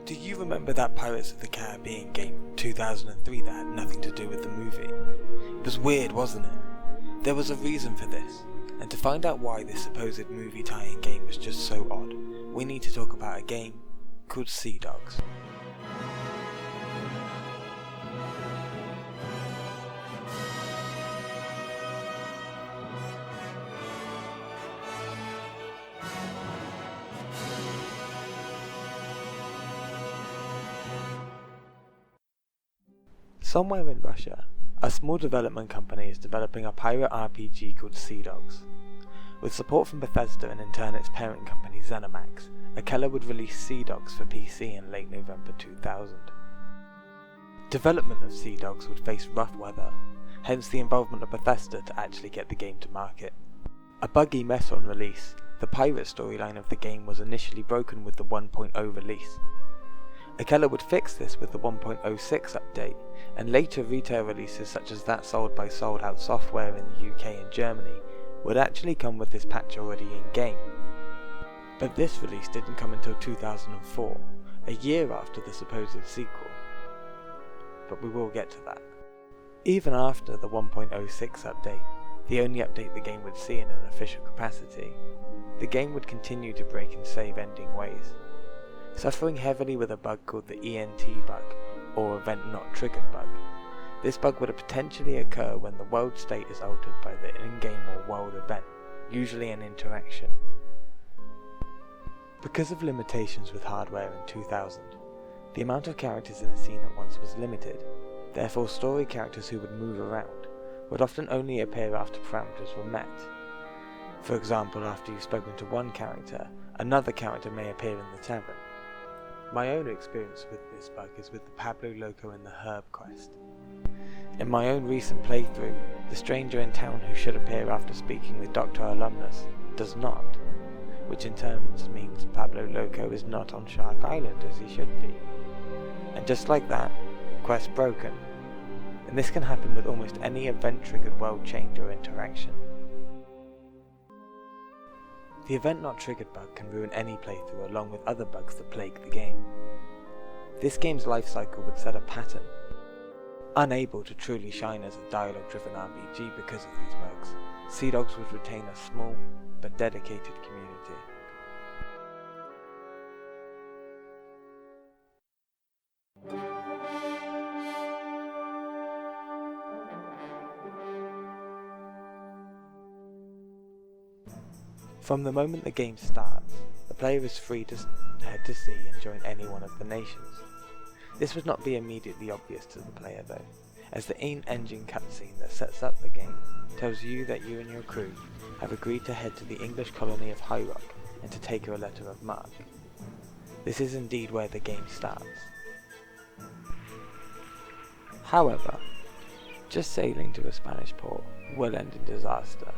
Do you remember that Pirates of the Caribbean game from 2003 that had nothing to do with the movie? It was weird, wasn't it? There was a reason for this, and to find out why this supposed movie tie-in game was just so odd, we need to talk about a game called Sea Dogs. Somewhere in Russia, a small development company is developing a pirate RPG called Sea Dogs. With support from Bethesda and in turn its parent company ZeniMax, Akella would release Sea Dogs for PC in late November 2000. Development of Sea Dogs would face rough weather, hence the involvement of Bethesda to actually get the game to market. A buggy mess on release, the pirate storyline of the game was initially broken with the 1.0 release. Akella would fix this with the 1.06 update, and later retail releases such as that sold by Sold Out Software in the UK and Germany would actually come with this patch already in-game. But this release didn't come until 2004, a year after the supposed sequel. But we will get to that. Even after the 1.06 update, the only update the game would see in an official capacity, the game would continue to break and save ending ways. Suffering heavily with a bug called the ENT bug, or Event Not Triggered bug. This bug would potentially occur when the world state is altered by the in-game or world event, usually an interaction. Because of limitations with hardware in 2000, the amount of characters in a scene at once was limited, therefore story characters who would move around would often only appear after parameters were met. For example, after you've spoken to one character, another character may appear in the tavern. My own experience with this bug is with the Pablo Loco and the Herb quest. In my own recent playthrough, the stranger in town who should appear after speaking with Dr. Alumnus does not, which in turn means Pablo Loco is not on Shark Island as he should be. And just like that, quest broken. And this can happen with almost any event-triggered world change or interaction. The Event Not Triggered bug can ruin any playthrough along with other bugs that plague the game. This game's life cycle would set a pattern. Unable to truly shine as a dialogue-driven RPG because of these bugs, Sea Dogs would retain a small but dedicated community. From the moment the game starts, the player is free to head to sea and join any one of the nations. This would not be immediately obvious to the player though, as the in-engine cutscene that sets up the game tells you that you and your crew have agreed to head to the English colony of High Rock and to take a letter of marque. This is indeed where the game starts. However, just sailing to a Spanish port will end in disaster.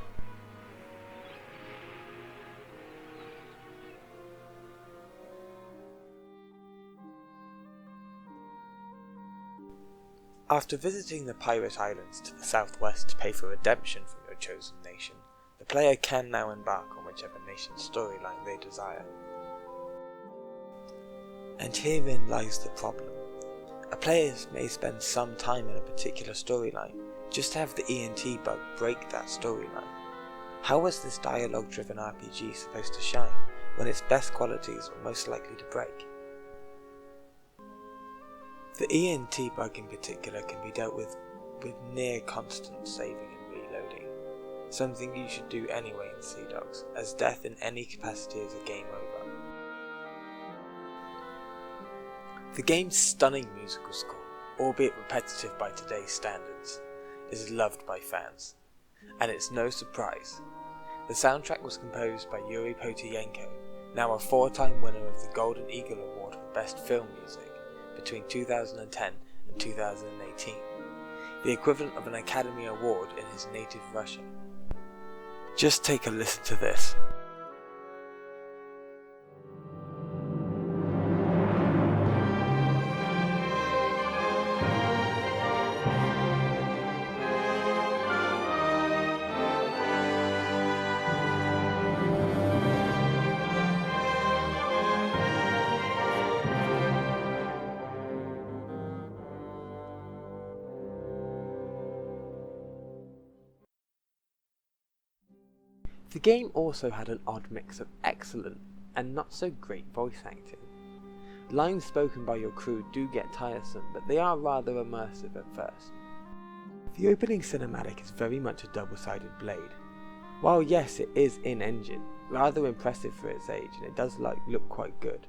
After visiting the Pirate Islands to the southwest to pay for redemption from your chosen nation, the player can now embark on whichever nation's storyline they desire. And herein lies the problem. A player may spend some time in a particular storyline just to have the ENT bug break that storyline. How was this dialogue-driven RPG supposed to shine when its best qualities were most likely to break? The ENT bug in particular can be dealt with near constant saving and reloading, something you should do anyway in Sea Dogs, as death in any capacity is a game over. The game's stunning musical score, albeit repetitive by today's standards, is loved by fans, and it's no surprise. The soundtrack was composed by Yuri Potayenko, now a 4-time winner of the Golden Eagle Award for Best Film Music, between 2010 and 2018, the equivalent of an Academy Award in his native Russia. Just take a listen to this. The game also had an odd mix of excellent and not so great voice acting. Lines spoken by your crew do get tiresome, but they are rather immersive at first. The opening cinematic is very much a double-sided blade. While yes, it is in-engine, rather impressive for its age, and it does look quite good.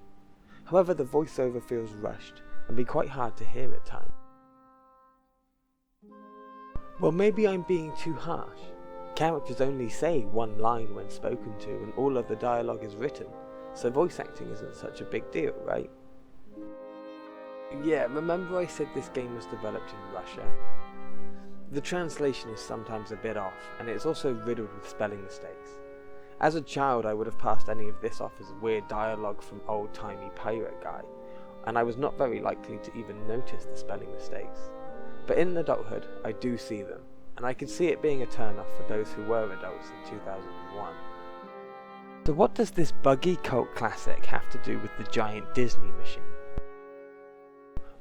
However, the voiceover feels rushed and be quite hard to hear at times. Well, maybe I'm being too harsh. Characters only say one line when spoken to, and all of the dialogue is written, so voice acting isn't such a big deal, right? Yeah, remember I said this game was developed in Russia? The translation is sometimes a bit off, and it's also riddled with spelling mistakes. As a child, I would have passed any of this off as weird dialogue from old-timey pirate guy, and I was not very likely to even notice the spelling mistakes. But in adulthood, I do see them, and I can see it being a turn-off for those who were adults in 2001. So what does this buggy cult classic have to do with the giant Disney machine?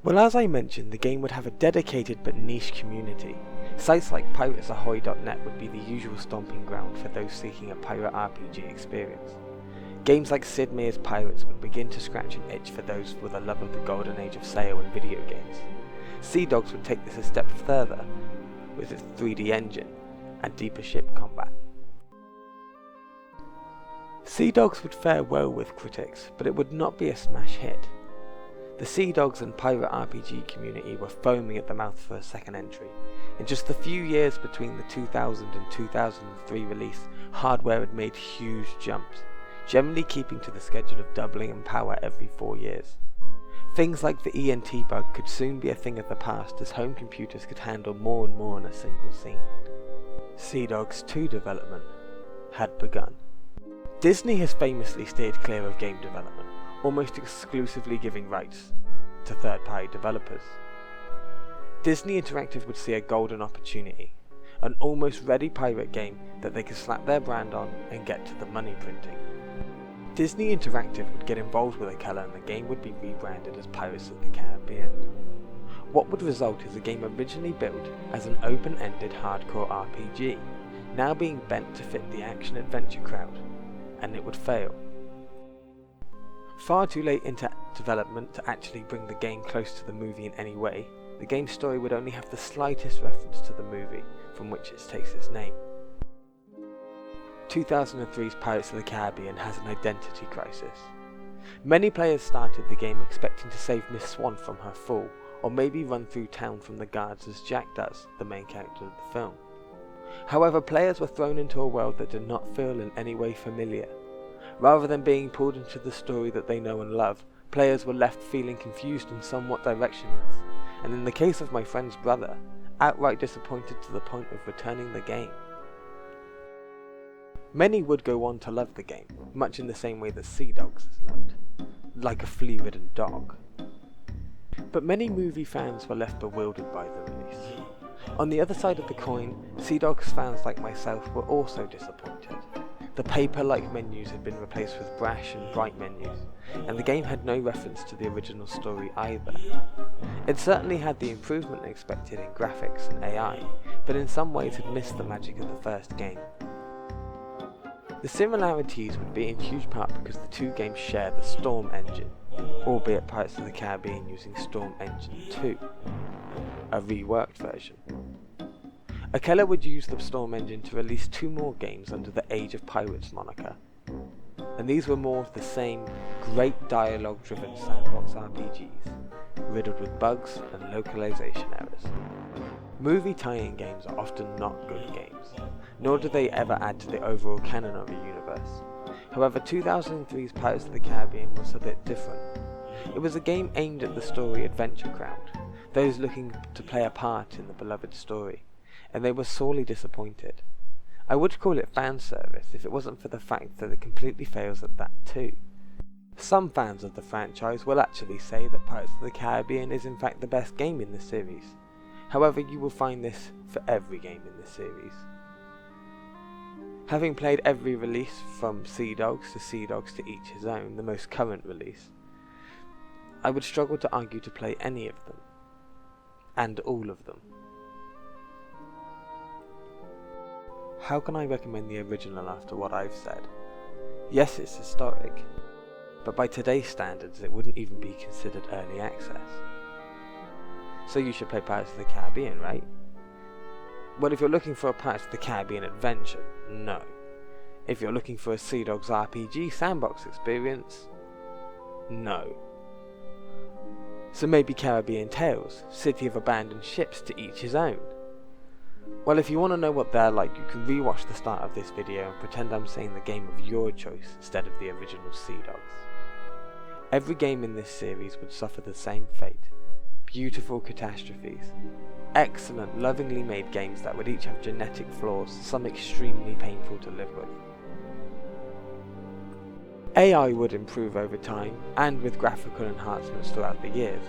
Well, as I mentioned, the game would have a dedicated but niche community. Sites like piratesahoy.net would be the usual stomping ground for those seeking a pirate RPG experience. Games like Sid Meier's Pirates would begin to scratch an itch for those with a love of the golden age of sail and video games. Sea Dogs would take this a step further with its 3D engine and deeper ship combat. Sea Dogs would fare well with critics, but it would not be a smash hit. The Sea Dogs and pirate RPG community were foaming at the mouth for a second entry. In just the few years between the 2000 and 2003 release, hardware had made huge jumps, generally keeping to the schedule of doubling in power every 4 years. Things like the ENT bug could soon be a thing of the past, as home computers could handle more and more in a single scene. Sea Dogs 2 development had begun. Disney has famously steered clear of game development, almost exclusively giving rights to third-party developers. Disney Interactive would see a golden opportunity, an almost ready pirate game that they could slap their brand on and get to the money printing. Disney Interactive would get involved with Akella and the game would be rebranded as Pirates of the Caribbean. What would result is a game originally built as an open-ended hardcore RPG, now being bent to fit the action-adventure crowd, and it would fail. Far too late into development to actually bring the game close to the movie in any way, the game's story would only have the slightest reference to the movie from which it takes its name. 2003's Pirates of the Caribbean has an identity crisis. Many players started the game expecting to save Miss Swan from her fall, or maybe run through town from the guards as Jack does, the main character of the film. However, players were thrown into a world that did not feel in any way familiar. Rather than being pulled into the story that they know and love, players were left feeling confused and somewhat directionless, and in the case of my friend's brother, outright disappointed to the point of returning the game. Many would go on to love the game, much in the same way that Sea Dogs is loved, like a flea-ridden dog. But many movie fans were left bewildered by the release. On the other side of the coin, Sea Dogs fans like myself were also disappointed. The paper-like menus had been replaced with brash and bright menus, and the game had no reference to the original story either. It certainly had the improvement expected in graphics and AI, but in some ways had missed the magic of the first game. The similarities would be in huge part because the two games share the Storm engine, albeit Pirates of the Caribbean using Storm Engine 2, a reworked version. Akella would use the Storm engine to release 2 more games under the Age of Pirates moniker, and these were more of the same great dialogue-driven sandbox RPGs, riddled with bugs and localization errors. Movie tie-in games are often not good games, nor do they ever add to the overall canon of a universe. However, 2003's Pirates of the Caribbean was a bit different. It was a game aimed at the story adventure crowd, those looking to play a part in the beloved story, and they were sorely disappointed. I would call it fan service if it wasn't for the fact that it completely fails at that too. Some fans of the franchise will actually say that Pirates of the Caribbean is in fact the best game in the series. However, you will find this for every game in the series. Having played every release from Sea Dogs to each his own, the most current release, I would struggle to argue to play any of them, and all of them. How can I recommend the original after what I've said? Yes, it's historic, but by today's standards it wouldn't even be considered early access. So you should play Pirates of the Caribbean, right? Well, if you're looking for a Pirates of the Caribbean adventure, no. If you're looking for a Sea Dogs RPG sandbox experience, no. So maybe Caribbean Tales, City of Abandoned Ships, to each his own. Well, if you want to know what they're like, you can rewatch the start of this video and pretend I'm saying the game of your choice instead of the original Sea Dogs. Every game in this series would suffer the same fate. Beautiful catastrophes. Excellent, lovingly made games that would each have genetic flaws, some extremely painful to live with. AI would improve over time, and with graphical enhancements throughout the years.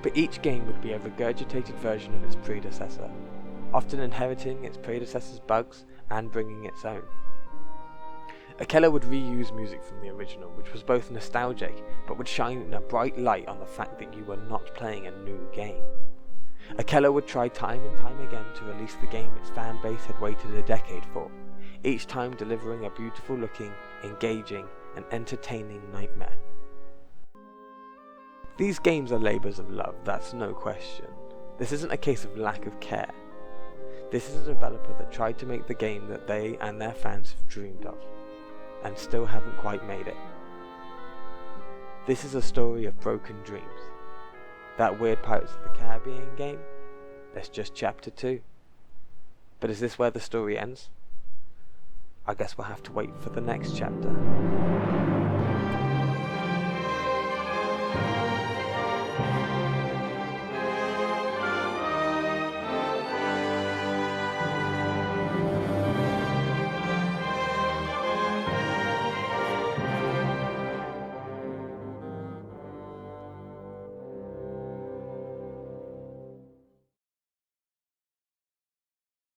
But each game would be a regurgitated version of its predecessor, often inheriting its predecessor's bugs and bringing its own. Akella would reuse music from the original, which was both nostalgic, but would shine a bright light on the fact that you were not playing a new game. Akella would try time and time again to release the game its fan base had waited a decade for, each time delivering a beautiful looking, engaging, and entertaining nightmare. These games are labours of love, that's no question. This isn't a case of lack of care. This is a developer that tried to make the game that they and their fans have dreamed of, and still haven't quite made it. This is a story of broken dreams. That weird Pirates of the Caribbean game? That's just chapter 2. But is this where the story ends? I guess we'll have to wait for the next chapter.